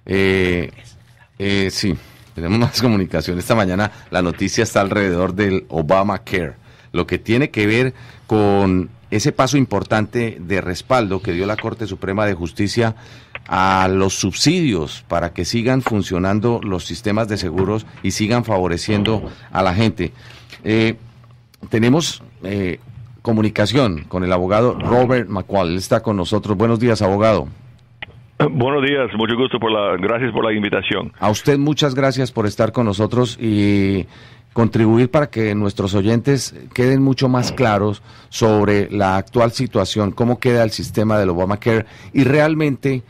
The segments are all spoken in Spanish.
Sí, tenemos más comunicación. Esta mañana la noticia está alrededor del Obamacare, lo que tiene que ver con ese paso importante de respaldo que dio la Corte Suprema de Justicia a los subsidios para que sigan funcionando los sistemas de seguros y sigan favoreciendo a la gente. Tenemos comunicación con el abogado Robert McCall. Él está con nosotros. Buenos días, abogado. Buenos días, mucho gusto, gracias por la invitación. A usted muchas gracias por estar con nosotros y contribuir para que nuestros oyentes queden mucho más claros sobre la actual situación, cómo queda el sistema del Obamacare y realmente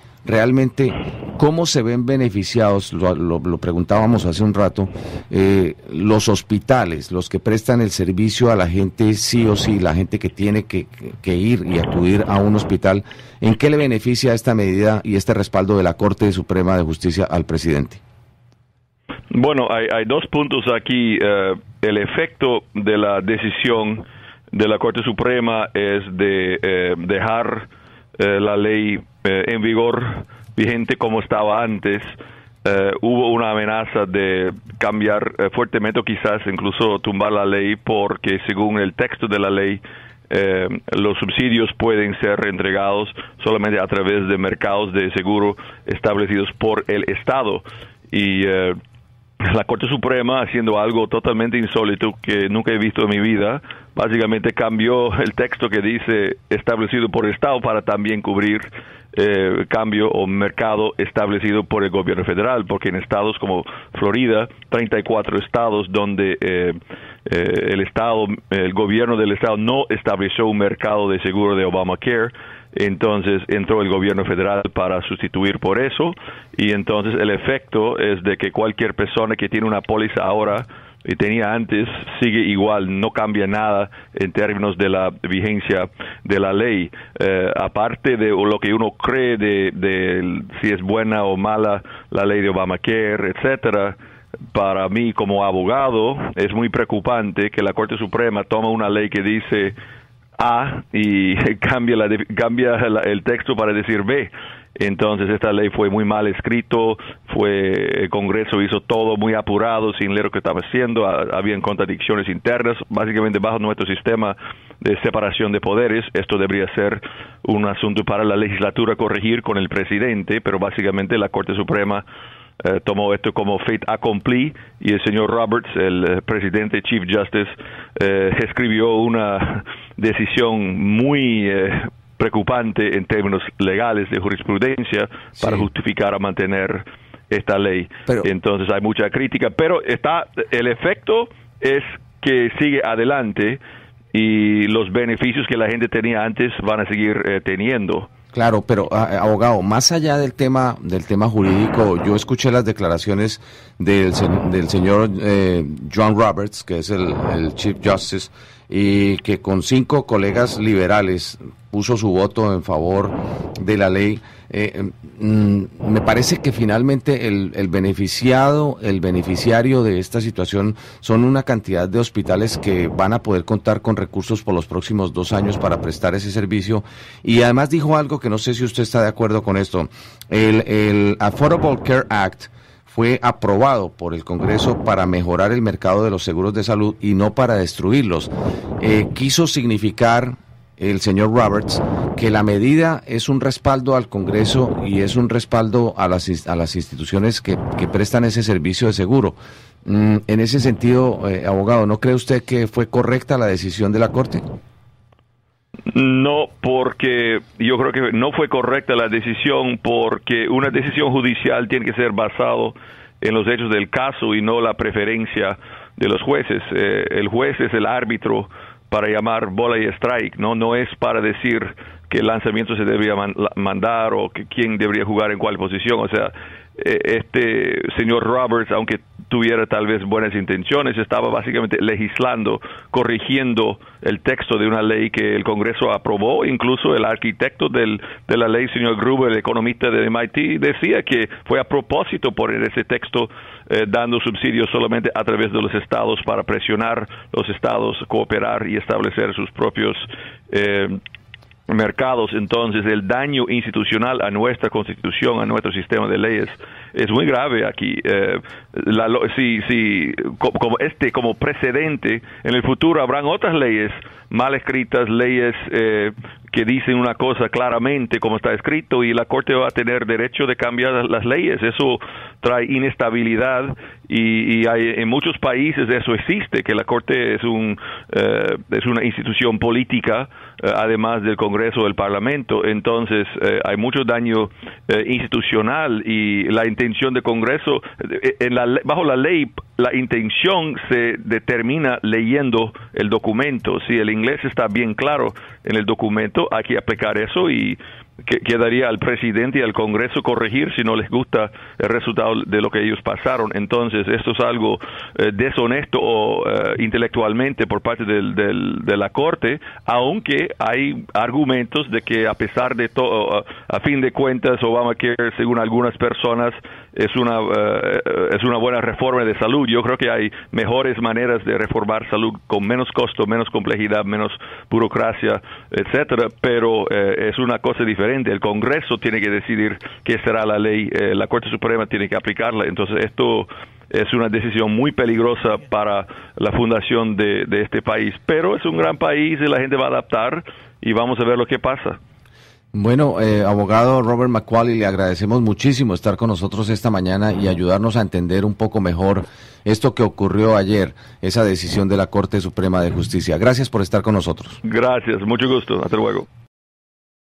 cómo se ven beneficiados, lo preguntábamos hace un rato, los hospitales, los que prestan el servicio a la gente sí o sí, la gente que tiene que ir y acudir a un hospital. ¿En qué le beneficia esta medida y este respaldo de la Corte Suprema de Justicia al presidente? Bueno, hay dos puntos aquí. El efecto de la decisión de la Corte Suprema es de dejar la ley en vigor, vigente como estaba antes. Hubo una amenaza de cambiar fuertemente o quizás incluso tumbar la ley porque según el texto de la ley los subsidios pueden ser entregados solamente a través de mercados de seguro establecidos por el Estado. Y la Corte Suprema, haciendo algo totalmente insólito que nunca he visto en mi vida, básicamente cambió el texto que dice establecido por el Estado para también cubrir cambio o mercado establecido por el gobierno federal, porque en estados como Florida, 34 estados donde el gobierno del estado no estableció un mercado de seguro de Obamacare, entonces entró el gobierno federal para sustituir por eso, y entonces el efecto es de que cualquier persona que tiene una póliza ahora y tenía antes sigue igual, no cambia nada en términos de la vigencia de la ley. Aparte de lo que uno cree de si es buena o mala la ley de Obamacare, etcétera, para mí como abogado es muy preocupante que la Corte Suprema toma una ley que dice A y cambia el texto para decir B. Entonces esta ley fue muy mal escrito, el Congreso hizo todo muy apurado, sin leer lo que estaba haciendo, habían contradicciones internas, básicamente bajo nuestro sistema de separación de poderes. Esto debería ser un asunto para la legislatura corregir con el presidente, pero básicamente la Corte Suprema tomó esto como fait accompli y el señor Roberts, el presidente Chief Justice, escribió una decisión muy preocupante en términos legales de jurisprudencia para justificar a mantener esta ley. Entonces hay mucha crítica, pero el efecto es que sigue adelante y los beneficios que la gente tenía antes van a seguir teniendo. Claro, pero abogado, más allá del tema jurídico, yo escuché las declaraciones del señor John Roberts, que es el Chief Justice, y que con 5 colegas liberales puso su voto en favor de la ley. Me parece que finalmente el beneficiario de esta situación son una cantidad de hospitales que van a poder contar con recursos por los próximos 2 años para prestar ese servicio. Y además dijo algo que no sé si usted está de acuerdo con esto. El Affordable Care Act fue aprobado por el Congreso para mejorar el mercado de los seguros de salud y no para destruirlos. Quiso significar el señor Roberts que la medida es un respaldo al Congreso y es un respaldo a las instituciones que prestan ese servicio de seguro. En ese sentido, abogado, ¿no cree usted que fue correcta la decisión de la Corte? No, porque yo creo que no fue correcta la decisión, porque una decisión judicial tiene que ser basado en los hechos del caso y no la preferencia de los jueces. El juez es el árbitro para llamar bola y strike, no es para decir qué lanzamiento se debería mandar o quién debería jugar en cuál posición. O sea, este señor Roberts, aunque tuviera tal vez buenas intenciones, estaba básicamente legislando, corrigiendo el texto de una ley que el Congreso aprobó. Incluso el arquitecto de la ley, señor Gruber, el economista de MIT, decía que fue a propósito poner ese texto dando subsidios solamente a través de los estados para presionar los estados a cooperar y establecer sus propios mercados, entonces el daño institucional a nuestra constitución, a nuestro sistema de leyes, es muy grave aquí. Como precedente, en el futuro habrán otras leyes mal escritas, leyes que dicen una cosa claramente como está escrito, y la Corte va a tener derecho de cambiar las leyes. Eso trae inestabilidad, y en muchos países eso existe, que la Corte es una institución política, además del Congreso, del Parlamento. Entonces hay mucho daño institucional, y la intención del Congreso, bajo la ley, la intención se determina leyendo el documento. Si el inglés está bien claro en el documento, hay que aplicar eso, y quedaría al presidente y al Congreso corregir si no les gusta el resultado de lo que ellos pasaron. Entonces, esto es algo deshonesto o intelectualmente por parte de la Corte, aunque hay argumentos de que, a pesar de todo, a fin de cuentas, Obamacare, según algunas personas, es una buena reforma de salud. Yo creo que hay mejores maneras de reformar salud con menos costo, menos complejidad, menos burocracia, etcétera, pero es una cosa diferente. El Congreso tiene que decidir qué será la ley, la Corte Suprema tiene que aplicarla. Entonces esto es una decisión muy peligrosa para la fundación de este país, pero es un gran país y la gente va a adaptar, y vamos a ver lo que pasa. Bueno, abogado Robert McCauley, le agradecemos muchísimo estar con nosotros esta mañana y ayudarnos a entender un poco mejor esto que ocurrió ayer, esa decisión de la Corte Suprema de Justicia. Gracias por estar con nosotros. Gracias, mucho gusto. Hasta luego.